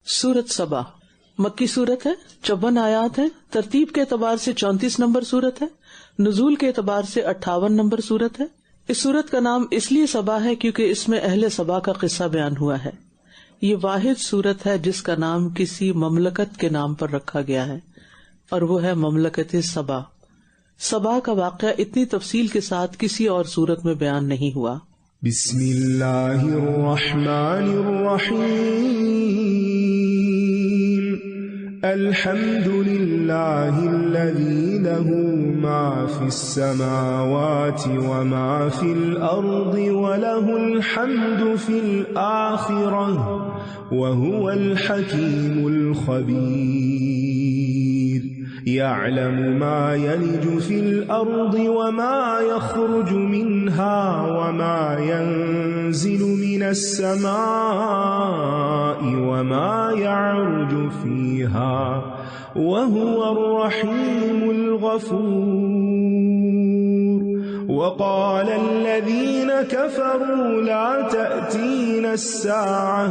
سورت سبا مکی سورت ہے، 54 آیات ہیں. ترتیب کے اعتبار سے 34 نمبر سورت ہے. نزول کے اعتبار سے 58 نمبر سورت ہے. اس سورت کا نام اس لیے سبا ہے کیونکہ اس میں اہل سبا کا قصہ بیان ہوا ہے. یہ واحد سورت ہے جس کا نام کسی مملکت کے نام پر رکھا گیا ہے اور وہ ہے مملکت سبا. سبا کا واقعہ اتنی تفصیل کے ساتھ کسی اور سورت میں بیان نہیں ہوا. بسم اللہ الرحمن الرحیم. الحمد للہ الذی له ما فی السماوات وما فی الارض وله الحمد فی الآخرہ وهو الحکیم الخبیر. يعلم ما يلج في الأرض وما يخرج منها وما ينزل من السماء وما يعرج فيها وهو الرحيم الغفور. وقال الذين كفروا لا تأتينا الساعة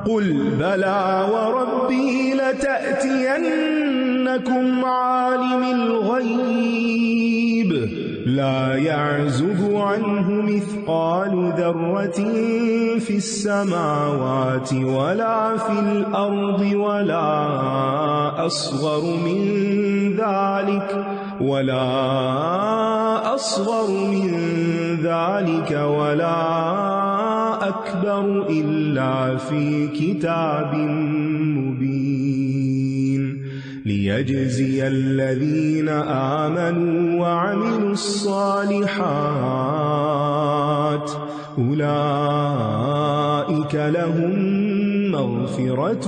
قل بلى وربي لتأتينكم عالم الغيب لا يعزب عنه مثقال ذرة في السماوات ولا في الأرض ولا أصغر من ذلك ولا أكبر إلا في كتاب مبين. ليجزي الذين آمنوا وعملوا الصالحات أولئك لهم مغفرة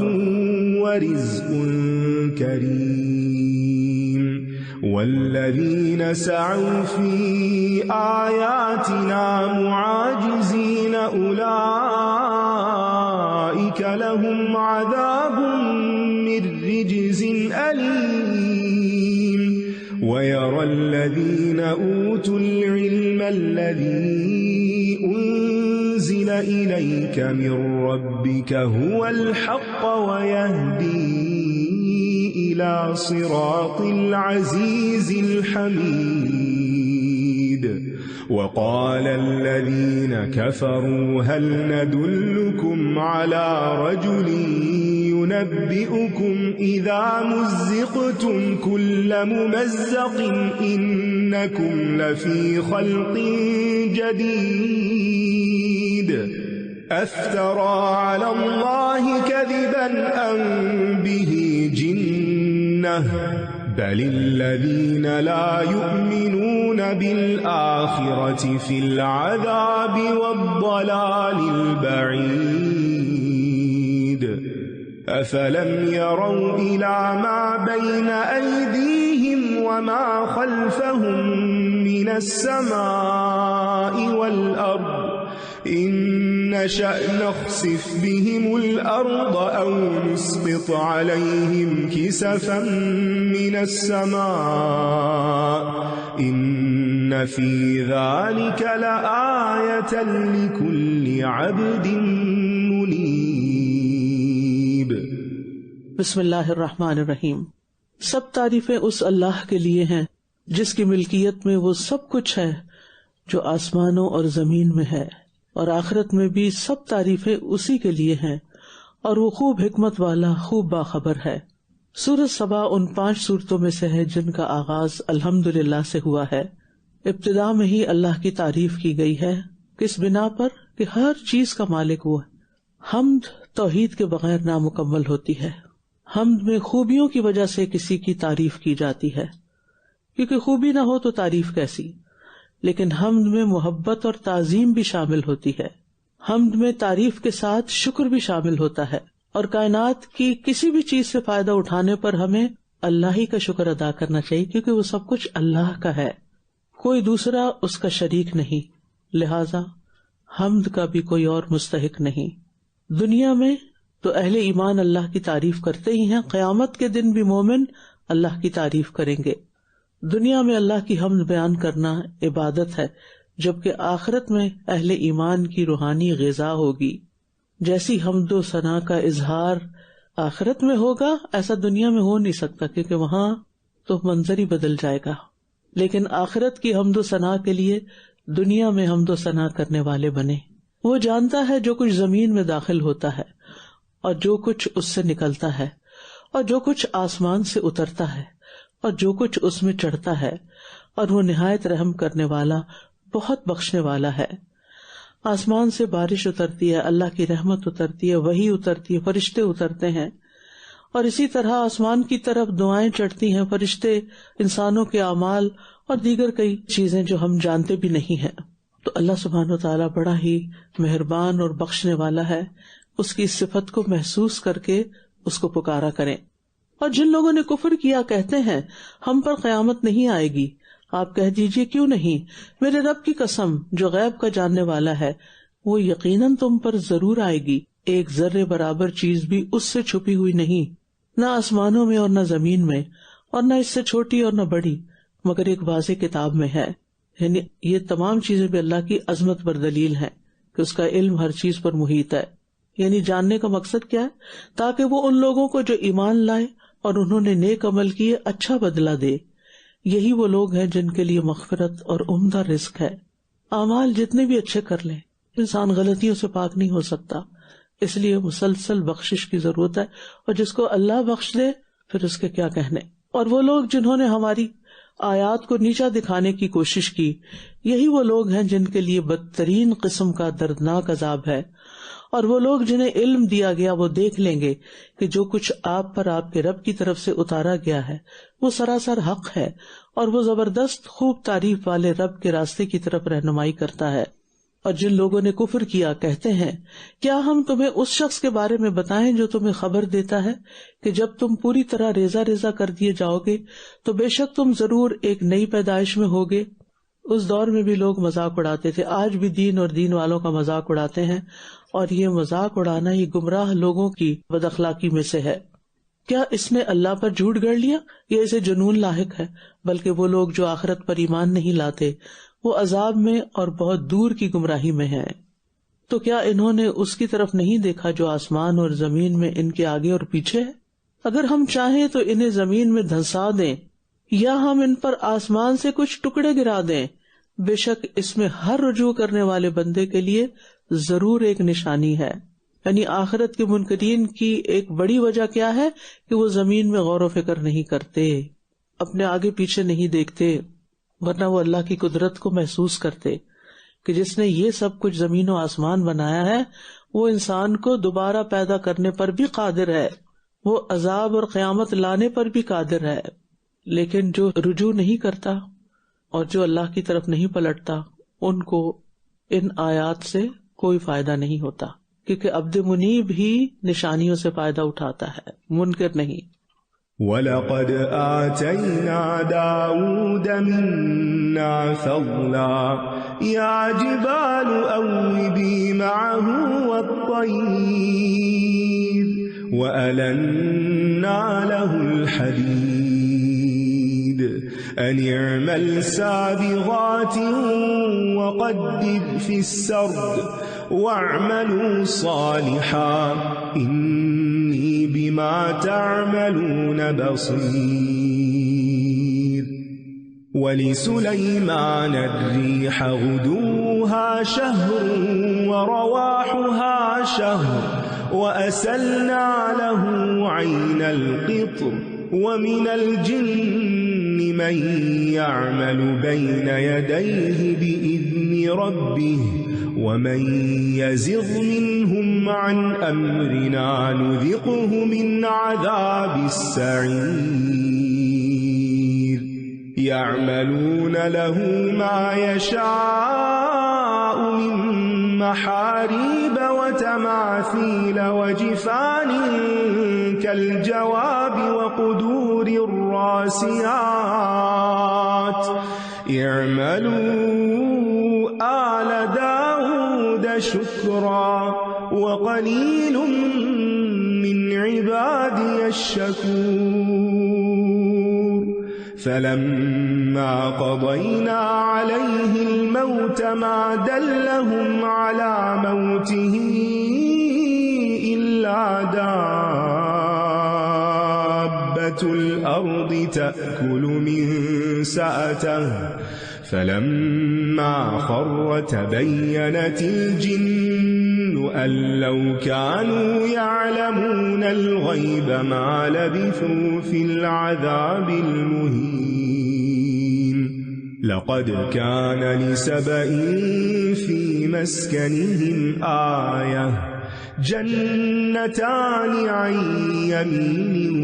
ورزق كريم. والذين سعوا في آياتنا معاجزين أولئك لهم عذاب من رجز أليم. ويرى الذين أوتوا العلم الذي أنزل إليك من ربك هو الحق ويهدي إلى صراط العزيز الحميد. وقال الذين كفروا هل ندلكم على رجل ينبئكم إذا مزقتم كل ممزق إنكم لفي خلق جديد أفترى على الله كذبا أم به جنة بل الذين لا يؤمنون بالآخرة في العذاب والضلال البعيد. أفلم يروا إلى ما بين أيديهم وما خلفهم من السماء والأرض إن نشأ نخسف بهم الأرض أو نسقط عليهم كسفا من السماء إن في ذلك لآية لكل عبد منيب. بسم اللہ الرحمن الرحیم. سب تعریفیں اس اللہ کے لیے ہیں جس کی ملکیت میں وہ سب کچھ ہے جو آسمانوں اور زمین میں ہے، اور آخرت میں بھی سب تعریفیں اسی کے لیے ہیں، اور وہ خوب حکمت والا، خوب باخبر ہے. سورۃ سبا ان 5 سورتوں میں سے ہے جن کا آغاز الحمدللہ سے ہوا ہے. ابتدا میں ہی اللہ کی تعریف کی گئی ہے. کس بنا پر؟ کہ ہر چیز کا مالک وہ ہے. حمد توحید کے بغیر نامکمل ہوتی ہے. حمد میں خوبیوں کی وجہ سے کسی کی تعریف کی جاتی ہے، کیونکہ خوبی نہ ہو تو تعریف کیسی. لیکن حمد میں محبت اور تعظیم بھی شامل ہوتی ہے. حمد میں تعریف کے ساتھ شکر بھی شامل ہوتا ہے، اور کائنات کی کسی بھی چیز سے فائدہ اٹھانے پر ہمیں اللہ ہی کا شکر ادا کرنا چاہیے، کیونکہ وہ سب کچھ اللہ کا ہے، کوئی دوسرا اس کا شریک نہیں. لہذا حمد کا بھی کوئی اور مستحق نہیں. دنیا میں تو اہل ایمان اللہ کی تعریف کرتے ہی ہیں، قیامت کے دن بھی مومن اللہ کی تعریف کریں گے. دنیا میں اللہ کی حمد بیان کرنا عبادت ہے، جبکہ آخرت میں اہل ایمان کی روحانی غذا ہوگی. جیسی حمد و ثنا کا اظہار آخرت میں ہوگا ایسا دنیا میں ہو نہیں سکتا، کیونکہ وہاں تو منظر ہی بدل جائے گا. لیکن آخرت کی حمد و ثنا کے لیے دنیا میں حمد و ثنا کرنے والے بنے. وہ جانتا ہے جو کچھ زمین میں داخل ہوتا ہے اور جو کچھ اس سے نکلتا ہے اور جو کچھ آسمان سے اترتا ہے اور جو کچھ اس میں چڑھتا ہے، اور وہ نہایت رحم کرنے والا، بہت بخشنے والا ہے. آسمان سے بارش اترتی ہے، اللہ کی رحمت اترتی ہے، وحی اترتی ہے، فرشتے اترتے ہیں، اور اسی طرح آسمان کی طرف دعائیں چڑھتی ہیں، فرشتے انسانوں کے اعمال اور دیگر کئی چیزیں جو ہم جانتے بھی نہیں ہیں. تو اللہ سبحانہ وتعالیٰ بڑا ہی مہربان اور بخشنے والا ہے. اس کی صفت کو محسوس کر کے اس کو پکارا کریں. اور جن لوگوں نے کفر کیا کہتے ہیں ہم پر قیامت نہیں آئے گی، آپ کہہ دیجئے کیوں نہیں، میرے رب کی قسم جو غیب کا جاننے والا ہے، وہ یقیناً تم پر ضرور آئے گی. ایک ذرے برابر چیز بھی اس سے چھپی ہوئی نہیں، نہ آسمانوں میں اور نہ زمین میں، اور نہ اس سے چھوٹی اور نہ بڑی، مگر ایک واضح کتاب میں ہے. یعنی یہ تمام چیزیں بھی اللہ کی عظمت پر دلیل ہیں کہ اس کا علم ہر چیز پر محیط ہے. یعنی جاننے کا مقصد کیا ہے؟ تاکہ وہ ان لوگوں کو جو ایمان لائے اور انہوں نے نیک عمل کیے اچھا بدلہ دے. یہی وہ لوگ ہیں جن کے لیے مغفرت اور عمدہ رزق ہے. اعمال جتنے بھی اچھے کر لیں، انسان غلطیوں سے پاک نہیں ہو سکتا، اس لیے مسلسل بخشش کی ضرورت ہے. اور جس کو اللہ بخش دے پھر اس کے کیا کہنے. اور وہ لوگ جنہوں نے ہماری آیات کو نیچا دکھانے کی کوشش کی، یہی وہ لوگ ہیں جن کے لیے بدترین قسم کا دردناک عذاب ہے. اور وہ لوگ جنہیں علم دیا گیا وہ دیکھ لیں گے کہ جو کچھ آپ پر آپ کے رب کی طرف سے اتارا گیا ہے وہ سراسر حق ہے، اور وہ زبردست خوب تعریف والے رب کے راستے کی طرف رہنمائی کرتا ہے. اور جن لوگوں نے کفر کیا کہتے ہیں کیا ہم تمہیں اس شخص کے بارے میں بتائیں جو تمہیں خبر دیتا ہے کہ جب تم پوری طرح ریزہ ریزہ کر دیے جاؤ گے تو بے شک تم ضرور ایک نئی پیدائش میں ہوگے. اس دور میں بھی لوگ مذاق اڑاتے تھے، آج بھی دین اور دین والوں کا مذاق اڑاتے ہیں، اور یہ مذاق اڑانا یہ گمراہ لوگوں کی بد اخلاقی میں سے ہے. کیا اس نے اللہ پر جھوٹ گڑھ لیا؟ یہ اسے جنون لاحق ہے. بلکہ وہ لوگ جو آخرت پر ایمان نہیں لاتے وہ عذاب میں اور بہت دور کی گمراہی میں ہیں. تو کیا انہوں نے اس کی طرف نہیں دیکھا جو آسمان اور زمین میں ان کے آگے اور پیچھے ہے؟ اگر ہم چاہیں تو انہیں زمین میں دھنسا دیں یا ہم ان پر آسمان سے کچھ ٹکڑے گرا دیں، بے شک اس میں ہر رجوع کرنے والے بندے کے لیے ضرور ایک نشانی ہے. یعنی آخرت کے منکرین کی ایک بڑی وجہ کیا ہے کہ وہ زمین میں غور و فکر نہیں کرتے، اپنے آگے پیچھے نہیں دیکھتے، ورنہ وہ اللہ کی قدرت کو محسوس کرتے کہ جس نے یہ سب کچھ زمین و آسمان بنایا ہے وہ انسان کو دوبارہ پیدا کرنے پر بھی قادر ہے، وہ عذاب اور قیامت لانے پر بھی قادر ہے. لیکن جو رجوع نہیں کرتا اور جو اللہ کی طرف نہیں پلٹتا ان کو ان آیات سے کوئی فائدہ نہیں ہوتا، کیونکہ عبد منیب ہی نشانیوں سے فائدہ اٹھاتا ہے، منکر نہیں. وَلَقَدْ آتَيْنَا دَاوُودَ مِنَّا فَضْلًا يَا جِبَالُ أَوِّبِي مَعَهُ وَالطَّيْرَ وَأَلَنَّا لَهُ الْحَدِيدَ أَنِ اعْمَلْ سَابِغَاتٍ وَقَدِّرْ فِي السَّرْدِ وَاعْمَلُوا صَالِحًا إِنِّي بِمَا تَعْمَلُونَ بَصِيرٌ. وَلِسُلَيْمَانَ الرِّيحَ غُدُوُّهَا شَهْرٌ وَرَوَاحُهَا شَهْرٌ وَأَسَلْنَا لَهُ عَيْنَ الْقِطْرِ وَمِنَ الْجِنِّ مَن يَعْمَلُ بَيْنَ يَدَيْهِ بِإِذْنِ رَبِّهِ وَمَن يَزِغْ مِنْهُمْ عَنْ أَمْرِنَا نُذِقْهُ مِنْ عَذَابِ السَّعِيرِ. يَعْمَلُونَ لَهُ مَا يَشَاءُ مِنْ مَحَارِيبَ وَتَمَاثِيلَ وَجِفَانٍ كَالْجَوَابِ وَقُدُورٍ الرَّاسِيَاتِ اعْمَلُوا آلَ دَاوُودَ شُكْرًا وَقَلِيلٌ مِّنْ عِبَادِيَ الشَّكُورُ. فَلَمَّا قَضَيْنَا عَلَيْهِ الْمَوْتَ مَا دَلَّهُمْ عَلَى مَوْتِهِ إِلَّا دَابَّةُ الأرض تأكل من سأته فلما خر تبينت الجن أن لو كانوا يعلمون الغيب ما لبثوا في العذاب المهين لقد كان لسبإ في مسكنهم آية جنتان عن يمين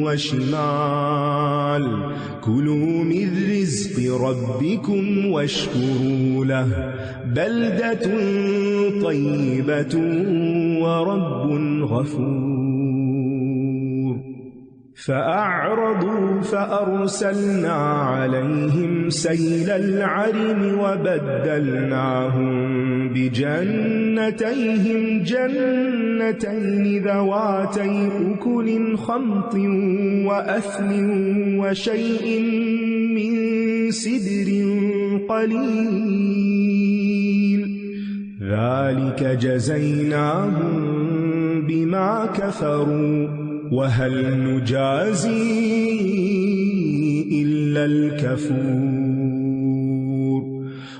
وشمال كلوا من رزق ربكم واشكروا له بلدة طيبة ورب غفور فأعرضوا فأرسلنا عليهم سيل العرم وبدلناهم بجنتيهم جنتين ذواتي أكل خمط وأثل وشيء من سدر قليل ذلك جزيناهم بما كفروا وهل نجازي إلا الكفور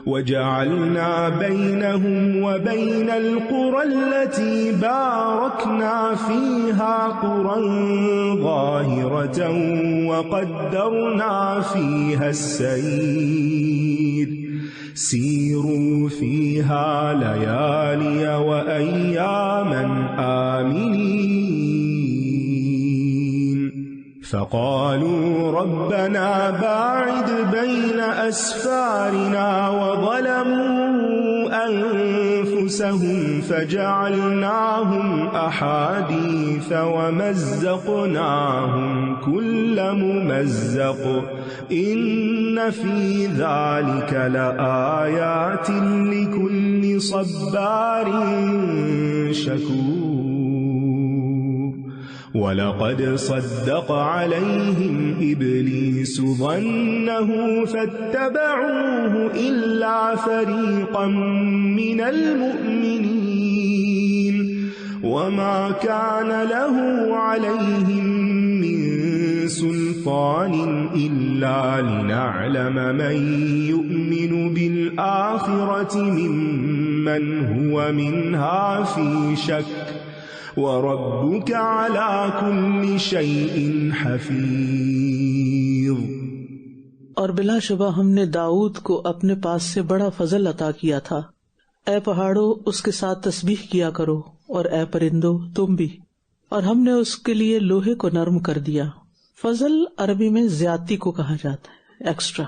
وجعلنا بينهم وبين القرى التي باركنا فيها قرى ظاهرة وقدرنا فيها السير سيروا فيها ليالي وأياما آمنين فقالوا ربنا باعد بين أسفارنا وظلموا أنفسهم فجعلناهم أحاديث ومزقناهم كل ممزق إن في ذلك لآيات لكل صبار شكور وَلَقَدْ صَدَّقَ عَلَيْهِمْ إِبْلِيسُ ظَنَّهُ فَاتَّبَعُوهُ إِلَّا فَرِيقًا مِّنَ الْمُؤْمِنِينَ وَمَا كَانَ لَهُ عَلَيْهِمْ مِّن سُلْطَانٍ إِلَّا لِنَعْلَمَ مَن يُؤْمِنُ بِالْآخِرَةِ مِمَّنْ هُوَ مِنْهَا فِي شَكٍّ وَرَبُّكَ عَلَى كُلِّ شَيْءٍ حَفِيظٌ۔ اور بلا شبہ ہم نے داؤد کو اپنے پاس سے بڑا فضل عطا کیا تھا۔ اے پہاڑوں اس کے ساتھ تسبیح کیا کرو، اور اے پرندوں تم بھی، اور ہم نے اس کے لیے لوہے کو نرم کر دیا۔ فضل عربی میں زیادتی کو کہا جاتا ہے، ایکسٹرا،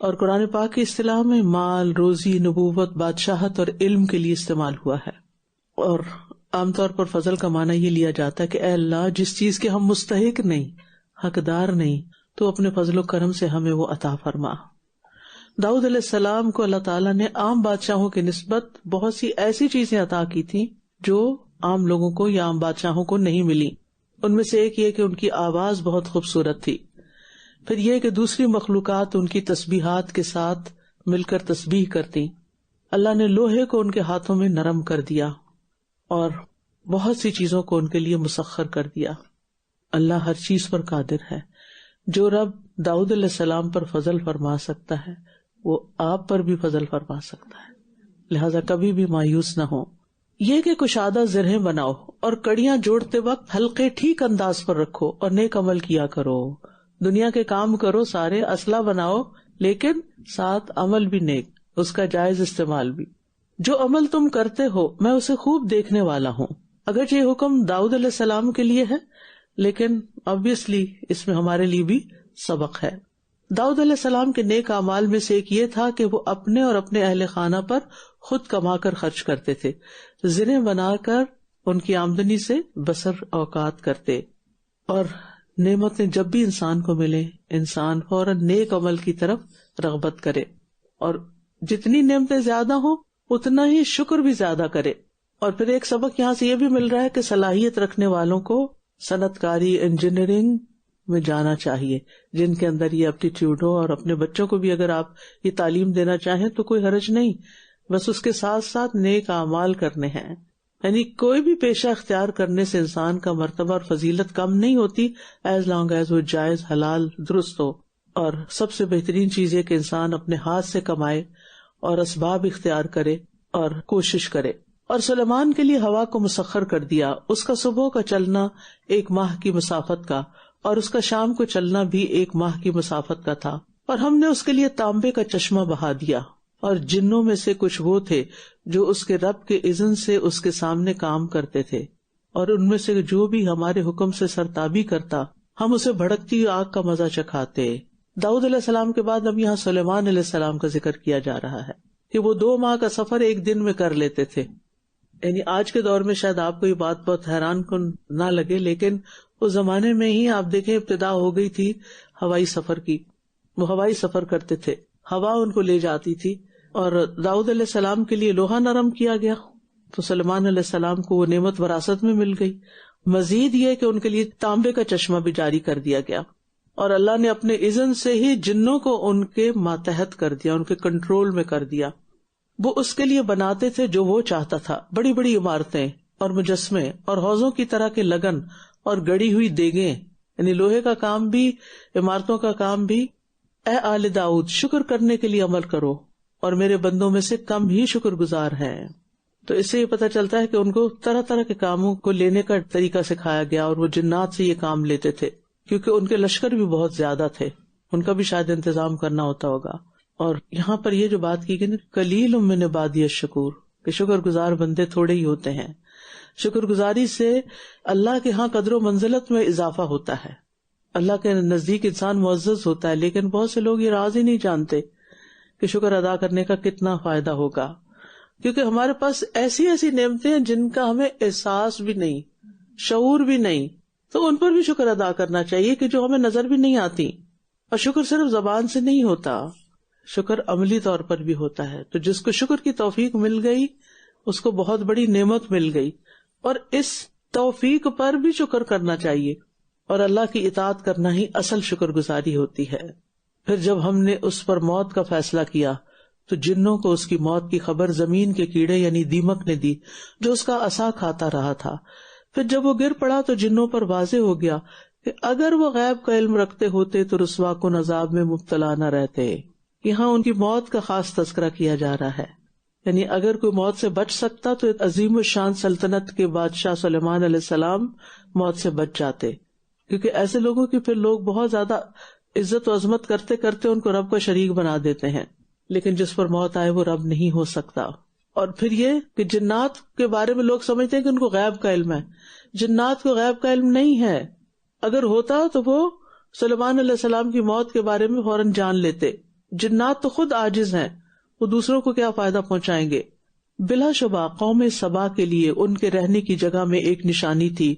اور قرآن پاک کی اصطلاح میں مال، روزی، نبوت، بادشاہت اور علم کے لیے استعمال ہوا ہے۔ اور عام طور پر فضل کا معنی یہ لیا جاتا ہے کہ اے اللہ جس چیز کے ہم مستحق نہیں، حقدار نہیں، تو اپنے فضل و کرم سے ہمیں وہ عطا فرما۔ داؤد علیہ السلام کو اللہ تعالیٰ نے عام بادشاہوں کی نسبت بہت سی ایسی چیزیں عطا کی تھی جو عام لوگوں کو یا عام بادشاہوں کو نہیں ملی۔ ان میں سے ایک یہ کہ ان کی آواز بہت خوبصورت تھی، پھر یہ کہ دوسری مخلوقات ان کی تسبیحات کے ساتھ مل کر تسبیح کرتی۔ اللہ نے لوہے کو ان کے ہاتھوں میں نرم کر دیا اور بہت سی چیزوں کو ان کے لیے مسخر کر دیا۔ اللہ ہر چیز پر قادر ہے۔ جو رب داؤد علیہ السلام پر فضل فرما سکتا ہے وہ آپ پر بھی فضل فرما سکتا ہے، لہذا کبھی بھی مایوس نہ ہو۔ یہ کہ کشادہ زرہیں بناؤ اور کڑیاں جوڑتے وقت حلقے ٹھیک انداز پر رکھو اور نیک عمل کیا کرو۔ دنیا کے کام کرو سارے، اسلحہ بناؤ، لیکن ساتھ عمل بھی نیک، اس کا جائز استعمال بھی۔ جو عمل تم کرتے ہو میں اسے خوب دیکھنے والا ہوں۔ اگرچہ یہ حکم داؤد علیہ السلام کے لیے ہے، لیکن obviously اس میں ہمارے لیے بھی سبق ہے۔ داؤد علیہ السلام کے نیک اعمال میں سے ایک یہ تھا کہ وہ اپنے اور اپنے اہل خانہ پر خود کما کر خرچ کرتے تھے، زریں بنا کر ان کی آمدنی سے بسر اوقات کرتے، اور نعمتیں جب بھی انسان کو ملے انسان فوراً نیک عمل کی طرف رغبت کرے، اور جتنی نعمتیں زیادہ ہوں اتنا ہی شکر بھی زیادہ کرے۔ اور پھر ایک سبق یہاں سے یہ بھی مل رہا ہے کہ صلاحیت رکھنے والوں کو صنعت کاری، انجینئرنگ میں جانا چاہیے، جن کے اندر یہ ایپٹیٹیوڈ ہو، اور اپنے بچوں کو بھی اگر آپ یہ تعلیم دینا چاہیں تو کوئی حرج نہیں، بس اس کے ساتھ ساتھ نیک اعمال کرنے ہیں۔ یعنی کوئی بھی پیشہ اختیار کرنے سے انسان کا مرتبہ اور فضیلت کم نہیں ہوتی ایز لانگ ایز وہ جائز حلال درست ہو. اور سب سے بہترین چیز یہ کہ انسان اپنے ہاتھ سے کمائے اور اسباب اختیار کرے اور کوشش کرے. اور سلیمان کے لیے ہوا کو مسخر کر دیا. اس کا صبح کا چلنا 1 ماہ کی مسافت کا اور اس کا شام کو چلنا بھی 1 ماہ کی مسافت کا تھا. اور ہم نے اس کے لیے تانبے کا چشمہ بہا دیا. اور جنوں میں سے کچھ وہ تھے جو اس کے رب کے اذن سے اس کے سامنے کام کرتے تھے، اور ان میں سے جو بھی ہمارے حکم سے سرتابی کرتا ہم اسے بھڑکتی ہوئی آگ کا مزہ چکھاتے. داؤد علیہ السلام کے بعد اب یہاں سلیمان علیہ السلام کا ذکر کیا جا رہا ہے کہ وہ 2 ماہ کا سفر 1 دن میں کر لیتے تھے. یعنی آج کے دور میں شاید آپ کو یہ بات بہت حیران کن نہ لگے، لیکن اس زمانے میں ہی آپ دیکھیں ابتدا ہو گئی تھی ہوائی سفر کی. وہ ہوائی سفر کرتے تھے، ہوا ان کو لے جاتی تھی. اور داؤد علیہ السلام کے لیے لوہا نرم کیا گیا تو سلیمان علیہ السلام کو وہ نعمت وراثت میں مل گئی. مزید یہ کہ ان کے لیے تانبے کا چشمہ بھی جاری کر دیا گیا، اور اللہ نے اپنے اذن سے ہی جنوں کو ان کے ماتحت کر دیا، ان کے کنٹرول میں کر دیا. وہ اس کے لیے بناتے تھے جو وہ چاہتا تھا، بڑی بڑی عمارتیں اور مجسمے اور حوضوں کی طرح کے لگن اور گڑی ہوئی دیگیں، یعنی لوہے کا کام بھی، عمارتوں کا کام بھی. اے آل داؤد، شکر کرنے کے لیے عمل کرو، اور میرے بندوں میں سے کم ہی شکر گزار ہیں. تو اس سے یہ پتہ چلتا ہے کہ ان کو طرح طرح کے کاموں کو لینے کا طریقہ سکھایا گیا، اور وہ جنات سے یہ کام لیتے تھے کیونکہ ان کے لشکر بھی بہت زیادہ تھے، ان کا بھی شاید انتظام کرنا ہوتا ہوگا. اور یہاں پر یہ جو بات کی گئی نا، قلیل من عبادی الشکور، کہ شکر گزار بندے تھوڑے ہی ہوتے ہیں. شکر گزاری سے اللہ کے ہاں قدر و منزلت میں اضافہ ہوتا ہے، اللہ کے نزدیک انسان معزز ہوتا ہے. لیکن بہت سے لوگ یہ راز ہی نہیں جانتے کہ شکر ادا کرنے کا کتنا فائدہ ہوگا، کیونکہ ہمارے پاس ایسی ایسی نعمتیں ہیں جن کا ہمیں احساس بھی نہیں، شعور بھی نہیں، تو ان پر بھی شکر ادا کرنا چاہیے کہ جو ہمیں نظر بھی نہیں آتی. اور شکر صرف زبان سے نہیں ہوتا، شکر عملی طور پر بھی ہوتا ہے. تو جس کو شکر کی توفیق مل گئی اس کو بہت بڑی نعمت مل گئی، اور اس توفیق پر بھی شکر کرنا چاہیے، اور اللہ کی اطاعت کرنا ہی اصل شکر گزاری ہوتی ہے. پھر جب ہم نے اس پر موت کا فیصلہ کیا تو جنوں کو اس کی موت کی خبر زمین کے کیڑے یعنی دیمک نے دی جو اس کا عصا کھاتا رہا تھا. پھر جب وہ گر پڑا تو جنوں پر واضح ہو گیا کہ اگر وہ غیب کا علم رکھتے ہوتے تو رسوا کن عذاب میں مبتلا نہ رہتے. یہاں ان کی موت کا خاص تذکرہ کیا جا رہا ہے، یعنی اگر کوئی موت سے بچ سکتا تو عظیم الشان سلطنت کے بادشاہ سلیمان علیہ السلام موت سے بچ جاتے، کیونکہ ایسے لوگوں کی پھر لوگ بہت زیادہ عزت و عظمت کرتے کرتے ان کو رب کا شریک بنا دیتے ہیں. لیکن جس پر موت آئے وہ رب نہیں ہو سکتا. اور پھر یہ کہ جنات کے بارے میں لوگ سمجھتے ہیں کہ ان کو غیب کا علم ہے. جنات کو غیب کا علم نہیں ہے. اگر ہوتا تو وہ سلیمان علیہ السلام کی موت کے بارے میں فوراً جان لیتے. جنات تو خود عاجز ہیں، وہ دوسروں کو کیا فائدہ پہنچائیں گے. بلا شبہ قوم سبا کے لیے ان کے رہنے کی جگہ میں ایک نشانی تھی.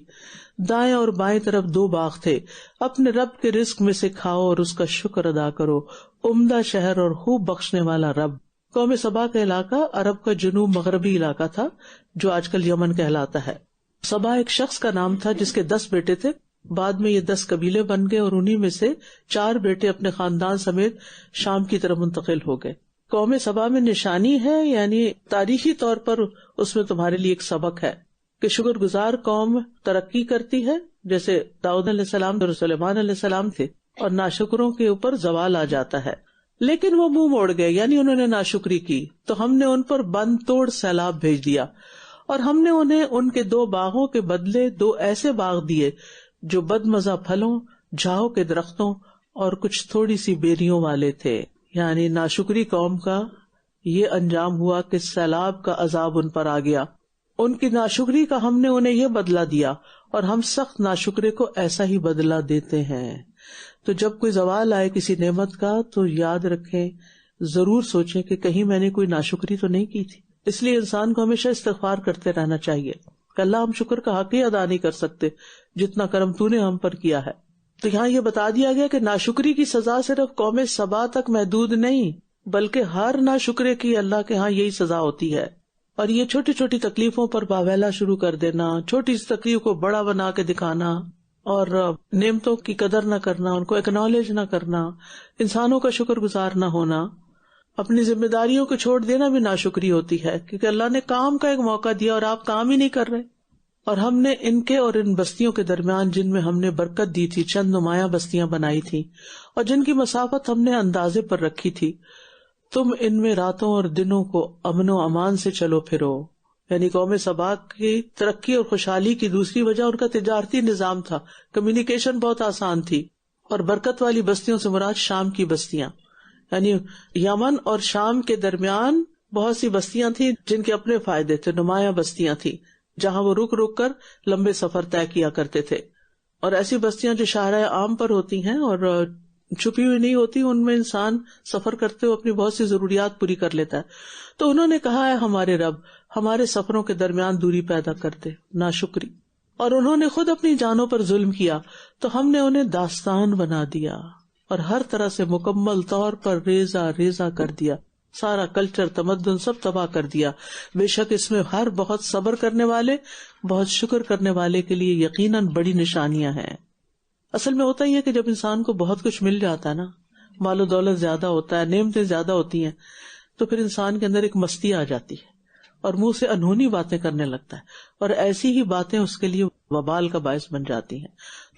دائیں اور بائیں طرف 2 باغ تھے. اپنے رب کے رزق میں سے کھاؤ اور اس کا شکر ادا کرو. عمدہ شہر اور خوب بخشنے والا رب. قوم سبا کا علاقہ عرب کا جنوب مغربی علاقہ تھا جو آج کل یمن کہلاتا ہے. سبا ایک شخص کا نام تھا جس کے 10 بیٹے تھے. بعد میں یہ 10 قبیلے بن گئے اور انہی میں سے 4 بیٹے اپنے خاندان سمیت شام کی طرف منتقل ہو گئے. قوم سبا میں نشانی ہے، یعنی تاریخی طور پر اس میں تمہارے لیے ایک سبق ہے کہ شکر گزار قوم ترقی کرتی ہے، جیسے داؤد علیہ السلام اور سلیمان علیہ السلام تھے، اور ناشکروں کے اوپر زوال آ جاتا ہے. لیکن وہ منہ موڑ گئے، یعنی انہوں نے ناشکری کی تو ہم نے ان پر بند توڑ سیلاب بھیج دیا، اور ہم نے انہیں ان کے 2 باغوں کے بدلے 2 ایسے باغ دیے جو بد مزہ پھلوں، جھاؤ کے درختوں اور کچھ تھوڑی سی بیریوں والے تھے. یعنی ناشکری قوم کا یہ انجام ہوا کہ سیلاب کا عذاب ان پر آ گیا. ان کی ناشکری کا ہم نے انہیں یہ بدلہ دیا، اور ہم سخت ناشکرے کو ایسا ہی بدلہ دیتے ہیں. تو جب کوئی زوال آئے کسی نعمت کا تو یاد رکھیں، ضرور سوچیں کہ کہیں میں نے کوئی ناشکری تو نہیں کی تھی. اس لیے انسان کو ہمیشہ استغفار کرتے رہنا چاہیے کہ اللہ ہم شکر کا حق ہی ادا نہیں کر سکتے جتنا کرم تو نے ہم پر کیا ہے. تو یہاں یہ بتا دیا گیا کہ ناشکری کی سزا صرف قوم سبا تک محدود نہیں، بلکہ ہر ناشکرے کی اللہ کے ہاں یہی سزا ہوتی ہے. اور یہ چھوٹی چھوٹی تکلیفوں پر باویلا شروع کر دینا، چھوٹی سی تکلیف کو بڑا بنا کے دکھانا، اور نعمتوں کی قدر نہ کرنا، ان کو ایکنالج نہ کرنا، انسانوں کا شکر گزار نہ ہونا، اپنی ذمہ داریوں کو چھوڑ دینا بھی ناشکری ہوتی ہے، کیونکہ اللہ نے کام کا ایک موقع دیا اور آپ کام ہی نہیں کر رہے. اور ہم نے ان کے اور ان بستیوں کے درمیان جن میں ہم نے برکت دی تھی چند نمایاں بستیاں بنائی تھی اور جن کی مسافت ہم نے اندازے پر رکھی تھی، تم ان میں راتوں اور دنوں کو امن و امان سے چلو پھرو. یعنی قوم سبا کی ترقی اور خوشحالی کی دوسری وجہ ان کا تجارتی نظام تھا، کمیونیکیشن بہت آسان تھی. اور برکت والی بستیوں سے مراد شام کی بستیاں، یعنی یمن اور شام کے درمیان بہت سی بستیاں تھیں جن کے اپنے فائدے تھے، نمایاں بستیاں تھیں جہاں وہ رک رک کر لمبے سفر طے کیا کرتے تھے. اور ایسی بستیاں جو شاہراہ عام پر ہوتی ہیں اور چھپی ہوئی نہیں ہوتی، ان میں انسان سفر کرتے ہوئے اپنی بہت سی ضروریات پوری کر لیتا ہے. تو انہوں نے کہا ہے ہمارے رب ہمارے سفروں کے درمیان دوری پیدا کر دے، ناشکری. اور انہوں نے خود اپنی جانوں پر ظلم کیا تو ہم نے انہیں داستان بنا دیا اور ہر طرح سے مکمل طور پر ریزہ ریزہ کر دیا، سارا کلچر تمدن سب تباہ کر دیا. بے شک اس میں ہر بہت صبر کرنے والے، بہت شکر کرنے والے کے لیے یقیناً بڑی نشانیاں ہیں. اصل میں ہوتا ہی ہے کہ جب انسان کو بہت کچھ مل جاتا ہے نا، مال و دولت زیادہ ہوتا ہے، نعمتیں زیادہ ہوتی ہیں، تو پھر انسان کے اندر ایک مستی آ جاتی ہے اور منہ سے انہونی باتیں کرنے لگتا ہے، اور ایسی ہی باتیں اس کے لیے وبال کا باعث بن جاتی ہیں.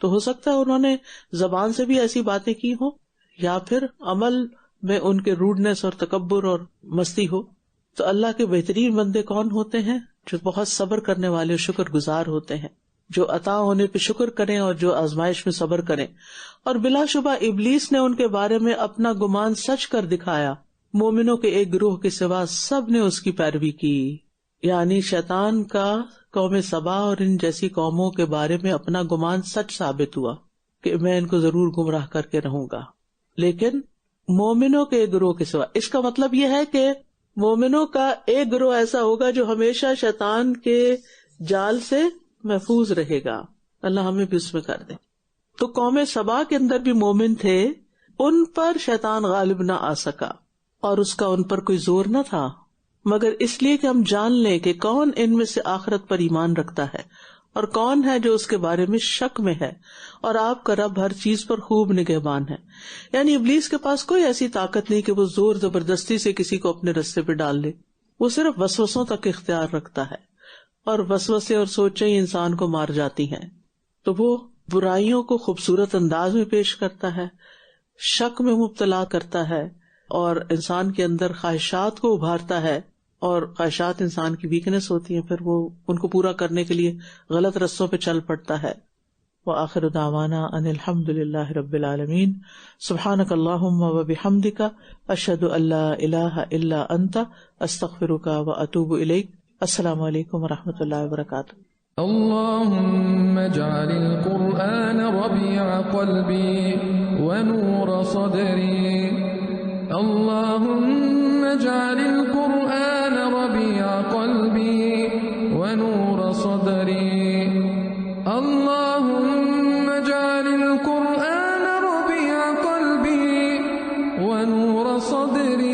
تو ہو سکتا ہے انہوں نے زبان سے بھی ایسی باتیں کی ہوں یا پھر عمل میں ان کے روڈنس اور تکبر اور مستی ہو. تو اللہ کے بہترین بندے کون ہوتے ہیں؟ جو بہت صبر کرنے والے شکر گزار ہوتے ہیں، جو عطا ہونے پہ شکر کریں اور جو آزمائش میں صبر کریں. اور بلا شبہ ابلیس نے ان کے بارے میں اپنا گمان سچ کر دکھایا. مومنوں کے ایک گروہ کے سوا سب نے اس کی پیروی کی. یعنی شیطان کا قوم سبا اور ان جیسی قوموں کے بارے میں اپنا گمان سچ ثابت ہوا کہ میں ان کو ضرور گمراہ کر کے رہوں گا. لیکن مومنوں کے ایک گروہ کے سوا، اس کا مطلب یہ ہے کہ مومنوں کا ایک گروہ ایسا ہوگا جو ہمیشہ شیطان کے جال سے محفوظ رہے گا. اللہ ہمیں بھی اس میں کر دے. تو قوم سبا کے اندر بھی مومن تھے، ان پر شیطان غالب نہ آ سکا اور اس کا ان پر کوئی زور نہ تھا، مگر اس لیے کہ ہم جان لیں کہ کون ان میں سے آخرت پر ایمان رکھتا ہے اور کون ہے جو اس کے بارے میں شک میں ہے. اور آپ کا رب ہر چیز پر خوب نگہبان ہے. یعنی ابلیس کے پاس کوئی ایسی طاقت نہیں کہ وہ زور زبردستی سے کسی کو اپنے رستے پہ ڈال لے. وہ صرف وسوسوں تک اختیار رکھتا ہے اور وسوسے اور سوچیں ہی انسان کو مار جاتی ہیں. تو وہ برائیوں کو خوبصورت انداز میں پیش کرتا ہے، شک میں مبتلا کرتا ہے اور انسان کے اندر خواہشات کو ابھارتا ہے، اور خواہشات انسان کی ویکنس ہوتی ہیں، پھر وہ ان کو پورا کرنے کے لیے غلط رستوں پہ چل پڑتا ہے. وآخر دعوانا ان الحمد للہ رب العالمین. سبحانک اللہم وبحمدک، اشہد ان لا الہ الا انت، استغفرک واتوب الیک. السلام علیکم ورحمۃ اللہ وبرکاتہ. اللهم اجعل القرآن ربيع قلبي ونور صدري. اللهم اجعل القرآن ربيع قلبي ونور صدري. اللهم اجعل القرآن ربيع قلبي ونور صدري.